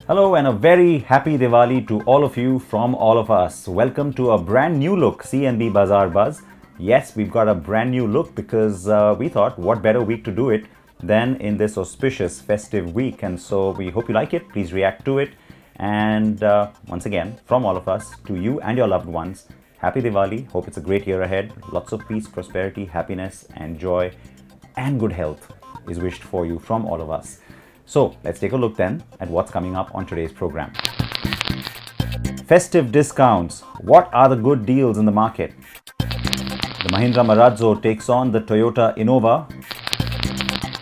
Hello and a very happy Diwali to all of you from all of us. Welcome to a brand new look CNB Bazaar Buzz. Yes, we've got a brand new look because we thought what better week to do it than in this auspicious festive week. And so we hope you like it. Please react to it. And once again, from all of us to you and your loved ones, happy Diwali. Hope it's a great year ahead. Lots of peace, prosperity, happiness and joy and good health is wished for you from all of us. So let's take a look then at what's coming up on today's program. Festive discounts. What are the good deals in the market? The Mahindra Marazzo takes on the Toyota Innova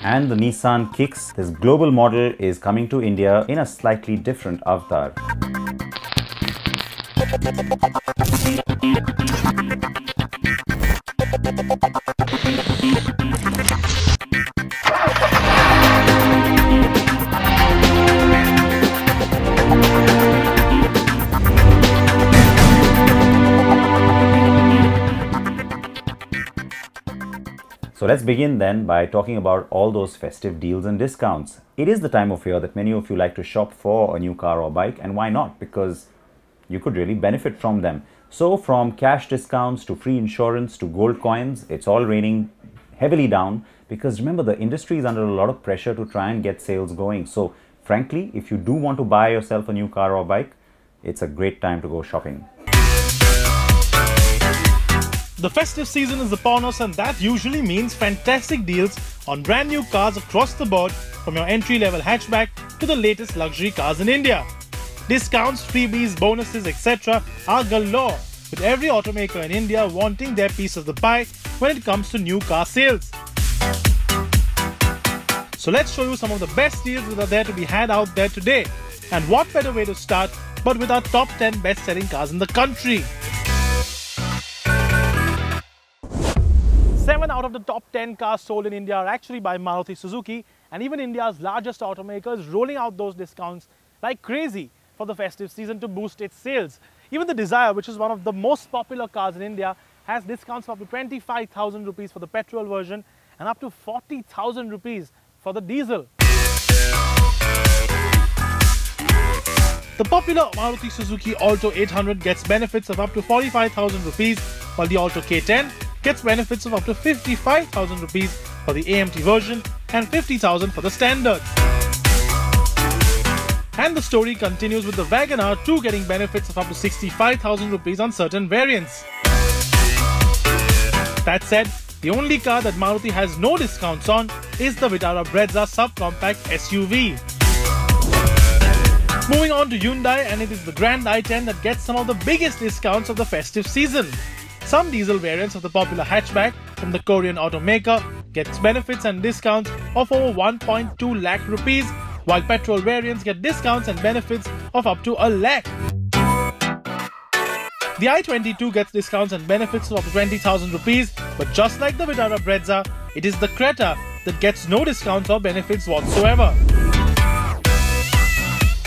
and the Nissan Kicks. This global model is coming to India in a slightly different avatar. So let's begin then by talking about all those festive deals and discounts. It is the time of year that many of you like to shop for a new car or bike, and why not? Because you could really benefit from them. So from cash discounts to free insurance to gold coins, it's all raining heavily down because remember, the industry is under a lot of pressure to try and get sales going. So frankly, if you do want to buy yourself a new car or bike, it's a great time to go shopping. The festive season is upon us, and that usually means fantastic deals on brand new cars across the board, from your entry-level hatchback to the latest luxury cars in India. Discounts, freebies, bonuses, etc. are galore, with every automaker in India wanting their piece of the pie when it comes to new car sales. So let's show you some of the best deals that are there to be had out there today. And what better way to start but with our top 10 best-selling cars in the country. 7 out of the top 10 cars sold in India are actually by Maruti Suzuki, and even India's largest automaker is rolling out those discounts like crazy for the festive season to boost its sales. Even the DZIRE, which is one of the most popular cars in India, has discounts of up to 25,000 rupees for the petrol version and up to 40,000 rupees for the diesel. The popular Maruti Suzuki ALTO 800 gets benefits of up to 45,000 rupees, while the ALTO K10 gets benefits of up to 55,000 rupees for the AMT version and 50,000 for the standard. And the story continues with the WagonR 2 getting benefits of up to 65,000 rupees on certain variants. That said, the only car that Maruti has no discounts on is the Vitara Brezza subcompact SUV. Moving on to Hyundai, and it is the Grand i10 that gets some of the biggest discounts of the festive season. Some diesel variants of the popular hatchback from the Korean automaker gets benefits and discounts of over 1.2 lakh rupees, while petrol variants get discounts and benefits of up to a lakh. The i22 gets discounts and benefits of up to 20,000 rupees, but just like the Vitara Brezza, it is the Creta that gets no discounts or benefits whatsoever.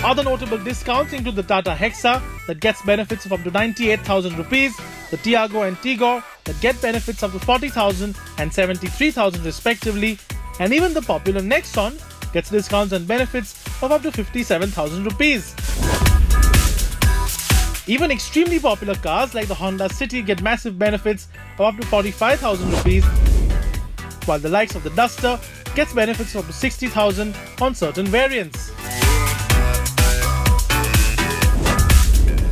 Other notable discounts include the Tata Hexa that gets benefits of up to 98,000 rupees, the Tiago and Tigor that get benefits up to 40,000 and 73,000 respectively, and even the popular Nexon gets discounts and benefits of up to 57,000 rupees. Even extremely popular cars like the Honda City get massive benefits of up to 45,000 rupees, while the likes of the Duster gets benefits of up to 60,000 on certain variants.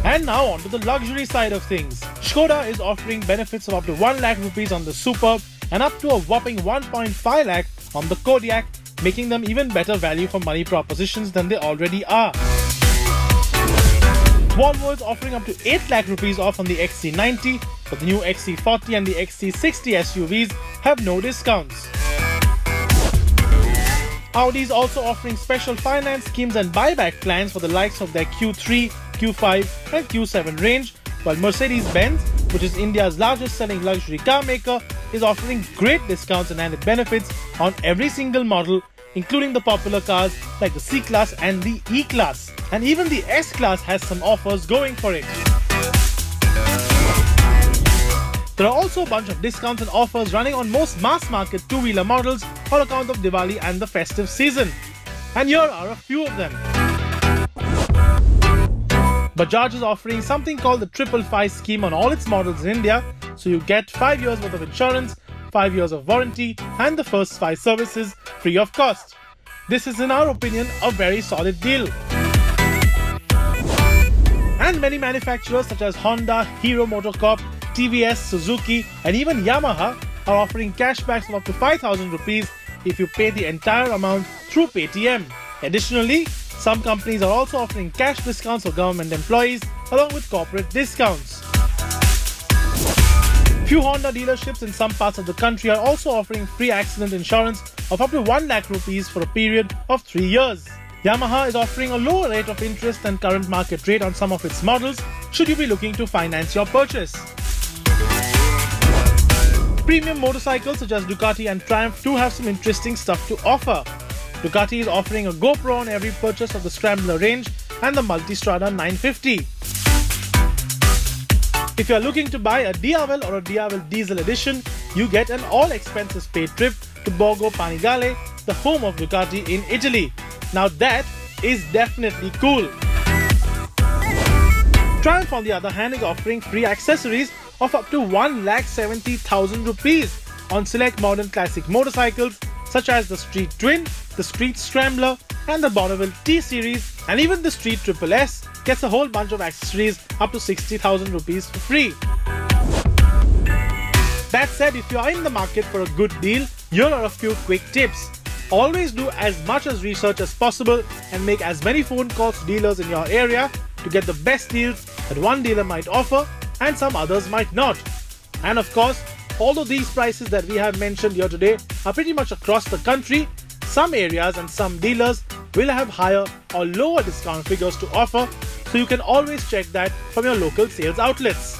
And now on to the luxury side of things. Skoda is offering benefits of up to 1 lakh rupees on the Superb and up to a whopping 1.5 lakh on the Kodiaq, making them even better value for money propositions than they already are. Volvo is offering up to 8 lakh rupees off on the XC90, but the new XC40 and the XC60 SUVs have no discounts. Audi is also offering special finance schemes and buyback plans for the likes of their Q3, Q5 and Q7 range, while Mercedes-Benz, which is India's largest selling luxury car maker, is offering great discounts and added benefits on every single model, including the popular cars like the C-Class and the E-Class. And even the S-Class has some offers going for it. There are also a bunch of discounts and offers running on most mass market two-wheeler models on account of Diwali and the festive season. And here are a few of them. Bajaj is offering something called the 555 scheme on all its models in India, so you get 5 years worth of insurance, 5 years of warranty and the first 5 services free of cost. This is in our opinion a very solid deal. And many manufacturers such as Honda, Hero MotoCorp, TVS, Suzuki and even Yamaha are offering cashbacks of up to 5,000 rupees if you pay the entire amount through Paytm. Additionally, some companies are also offering cash discounts for government employees along with corporate discounts. Few Honda dealerships in some parts of the country are also offering free accident insurance of up to 1 lakh rupees for a period of 3 years. Yamaha is offering a lower rate of interest than current market rate on some of its models should you be looking to finance your purchase. Premium motorcycles such as Ducati and Triumph do have some interesting stuff to offer. Ducati is offering a GoPro on every purchase of the Scrambler range and the Multistrada 950. If you are looking to buy a Diavel or a Diavel Diesel Edition, you get an all-expenses paid trip to Borgo Panigale, the home of Ducati in Italy. Now that is definitely cool. Triumph on the other hand is offering free accessories of up to 1,70,000 rupees on select modern classic motorcycles such as the Street Twin, the Street Scrambler and the Bonneville T-Series, and even the Street SSS gets a whole bunch of accessories up to 60,000 rupees for free. That said, if you are in the market for a good deal, here are a few quick tips. Always do as much as research as possible and make as many phone calls to dealers in your area to get the best deals that one dealer might offer and some others might not. And of course, although these prices that we have mentioned here today are pretty much across the country, some areas and some dealers will have higher or lower discount figures to offer, so you can always check that from your local sales outlets.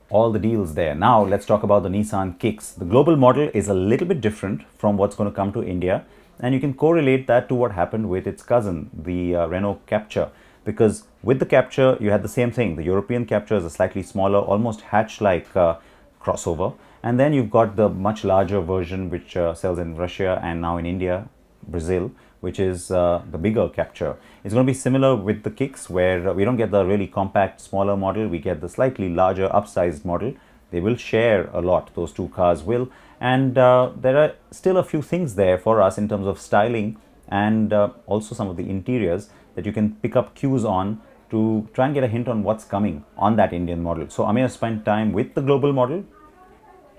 All the deals there. Now let's talk about the Nissan Kicks. The global model is a little bit different from what's going to come to India, and you can correlate that to what happened with its cousin, the Renault Captur. Because with the Captur, you had the same thing. The European Captur is a slightly smaller, almost hatch-like crossover. And then you've got the much larger version which sells in Russia and now in India, Brazil, which is the bigger Captur. It's going to be similar with the Kicks, where we don't get the really compact, smaller model. We get the slightly larger, upsized model. They will share a lot, those two cars will. And there are still a few things there for us in terms of styling and also some of the interiors that you can pick up cues on to try and get a hint on what's coming on that Indian model. So Ameya spent time with the global model.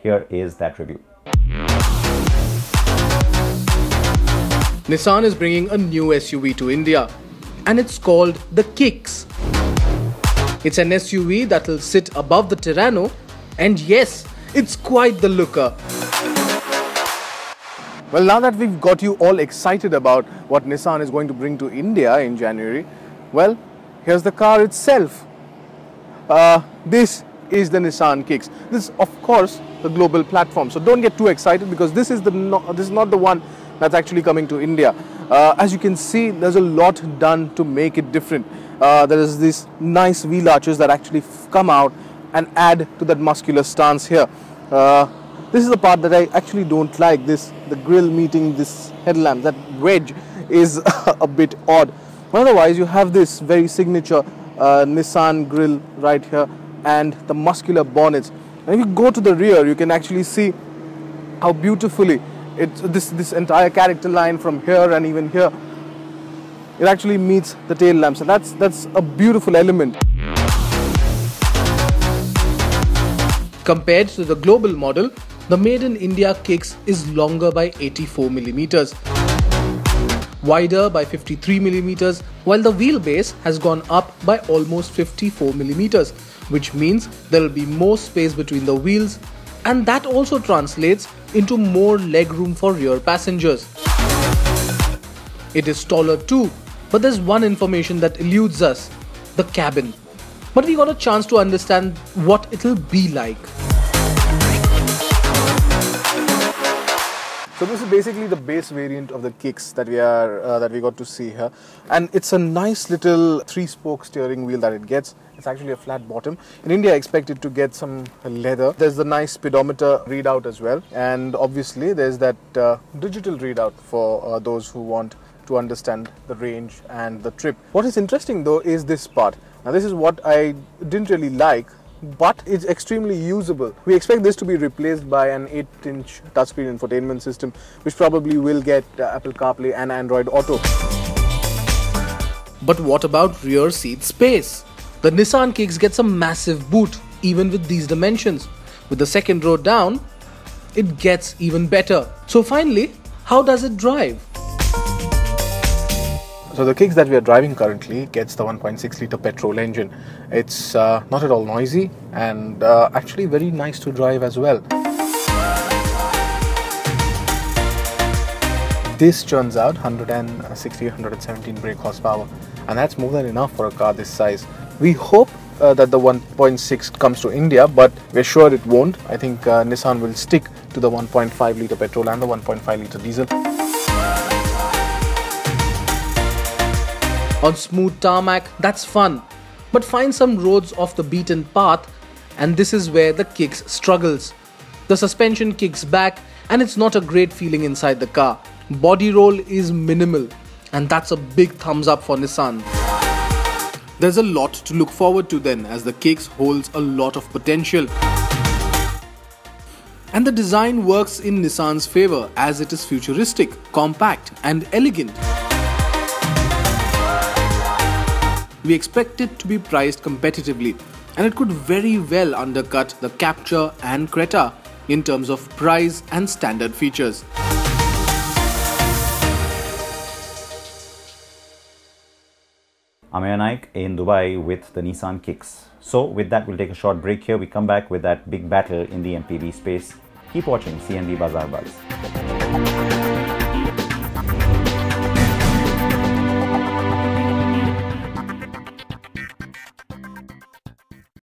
Here is that review. Nissan is bringing a new SUV to India, and it's called the Kicks. It's an SUV that will sit above the Terrano, and yes, it's quite the looker. Well, now that we've got you all excited about what Nissan is going to bring to India in January, well, here's the car itself. This is the Nissan Kicks. This is, of course, the global platform. So don't get too excited, because this is not the one that's actually coming to India. As you can see, there's a lot done to make it different. There is these nice wheel arches that actually come out and add to that muscular stance here. This is the part that I actually don't like. The grille meeting this headlamp, that wedge is a bit odd. But otherwise, you have this very signature Nissan grille right here and the muscular bonnets. And if you go to the rear, you can actually see how beautifully this entire character line from here and even here, it actually meets the tail lamp. So that's a beautiful element. Compared to the global model, the made in India Kicks is longer by 84 millimeters, wider by 53 millimeters, while the wheelbase has gone up by almost 54 millimeters, which means there will be more space between the wheels, and that also translates into more legroom for rear passengers. It is taller too, but there's one information that eludes us: the cabin. But we got a chance to understand what it'll be like. So this is basically the base variant of the Kicks that we got to see here, and it's a nice little 3-spoke steering wheel that it gets. It's actually a flat bottom. In India, I expect it to get some leather. There's the nice speedometer readout as well, and obviously there's that digital readout for those who want to understand the range and the trip. What is interesting though is this part. Now this is what I didn't really like, but it's extremely usable. We expect this to be replaced by an 8-inch touchscreen infotainment system, which probably will get Apple CarPlay and Android Auto. But what about rear seat space? The Nissan Kicks gets a massive boot, even with these dimensions. With the second row down, it gets even better. So finally, how does it drive? So the Kicks that we are driving currently gets the 1.6 litre petrol engine. It's not at all noisy and actually very nice to drive as well. This churns out 160-117 brake horsepower, and that's more than enough for a car this size. We hope that the 1.6 comes to India, but we're sure it won't. I think Nissan will stick to the 1.5 litre petrol and the 1.5 litre diesel. On smooth tarmac, that's fun, but find some roads off the beaten path, and this is where the Kicks struggles. The suspension kicks back and it's not a great feeling inside the car. Body roll is minimal, and that's a big thumbs up for Nissan. There's a lot to look forward to then, as the Kicks holds a lot of potential. And the design works in Nissan's favor, as it is futuristic, compact and elegant. We expect it to be priced competitively, and it could very well undercut the Capture and Creta in terms of price and standard features. Ameya Naik in Dubai with the Nissan Kicks. So with that, we'll take a short break here. We come back with that big battle in the MPV space. Keep watching CNB Bazaar Buzz.